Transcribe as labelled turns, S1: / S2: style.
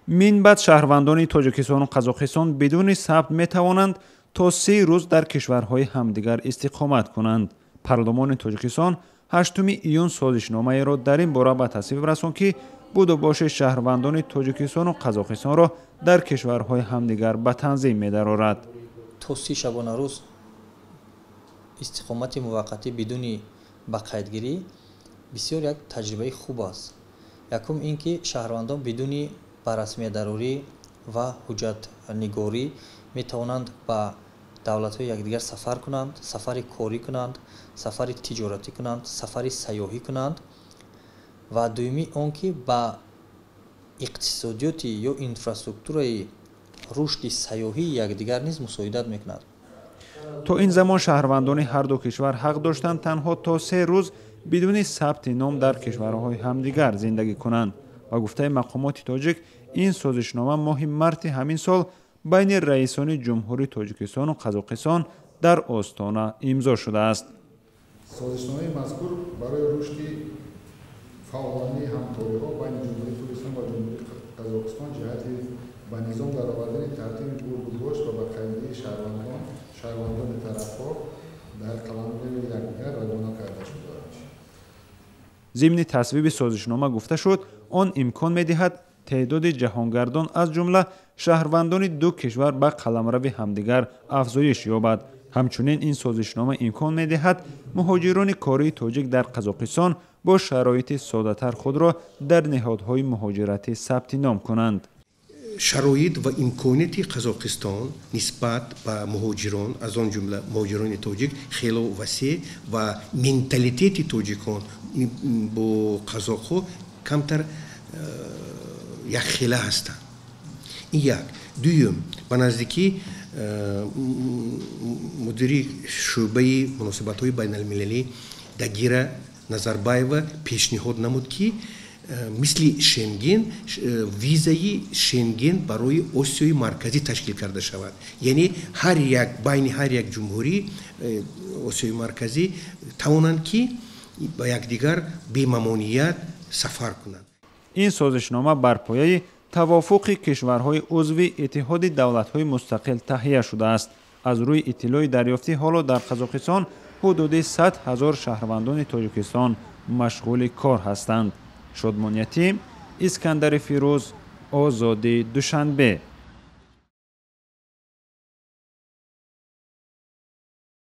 S1: минбаъд шаҳрвандони тоҷикистону қазоқистон бидуни сабт метавонанд то 3 рӯз дар кишварҳои ҳамдигар истиқомат кунанд. Парлумони Тоҷикистон 8 июн созишномаеро дар ин бора ба тасвиб расонд, ки будубоши шаҳрвандони Тоҷикистону Қазоқистонро дар кишварҳои ҳамдигар ба танзим медарорад.
S2: То 30 шабона рӯз истиқомати муваққатӣ бидуни бақайдгирӣ бисёр як таҷрибаи хуб аст. Якум ин ки шаҳрвандон бидуни барасмиядарорӣ ва ҳуҷҷатнигорӣ метавонанд ба давлатҳои якдигар сафар кунанд, сафари корӣ кунанд, сафари тиҷоратӣ кунанд, сафари сайёҳӣ кунанд. Ва дуюми он ки ба иқтисодиёти ё инфраструктураи рушди сайёҳии якдигар низ мусоидат мекунад.
S1: то ин замон шаҳрвандони ҳарду кишвар ҳақ доштанд танҳо то 3 рӯз бидуни сабти ном дар кишварҳои ҳамдигар зиндагӣ кунанд. Ва гуфтаи мақомоти тоҷик, ин созишнома моҳи марти ҳамин сол байни раисони ҷумҳурии Тоҷикистону Қазоқистон дар Остона имзо шудааст.
S3: созишномаи мазкур барои рушди фаъолони ҳамкориҳо байни ҷумҳурии Тоҷикистон ва ҷумҳурии Қазоқистон ҷиҳати ба низом даровардани тартиби бурдубош ва бақайдии шаҳрвандони тарафҳо дар қаламрои якдигар равона карда шудааст.
S1: зимни тасвиби созишнома гуфта шуд, он имкон медиҳад теъдоди ҷаҳонгардон аз ҷумла шаҳрвандони ду кишвар ба қаламрави ҳамдигар афзоиш ёбад. ҳамчунин ин созишнома имкон медиҳад муҳоҷирони кории тоҷик дар Қазоқистон бо шароити содатар худро дар неҳодҳои муҳоҷиратӣ сабти ном кунанд.
S4: шароит ва имконияти Қазоқистон нисбат ба муҳоҷирон, аз он ҷумла муҳоҷирони тоҷик хело васеъ ва менталитети тоҷикон бо қазоқҳо камтар якхела ҳастанд. ин як. дуюм, ба наздикӣ мудири шӯъбаи муносибатҳои байналмилалӣ Дагира Назарбаева пешниҳод намуд, ки мисли Шенген, визаи Шенген барои Осиёи марказӣ ташкил карда шавад. Яъне байни ҳар як ҷумҳурии Осиёи марказӣ тавонанд ки ба якдигар бемамоният сафар кунанд.
S1: ин созишнома бар пояи тавофуқи кишварҳои узви иттиҳоди давлатҳои мустақил таҳия шудааст. аз рӯи иттилои дарёфтӣ ҳоло дар Қазоқистон ҳудуди 100 000 шаҳрвандони Тоҷикистон машғули кор ҳастанд. Шодмон Ятим, Искандари Фирӯз, Озодӣ, Душанбе.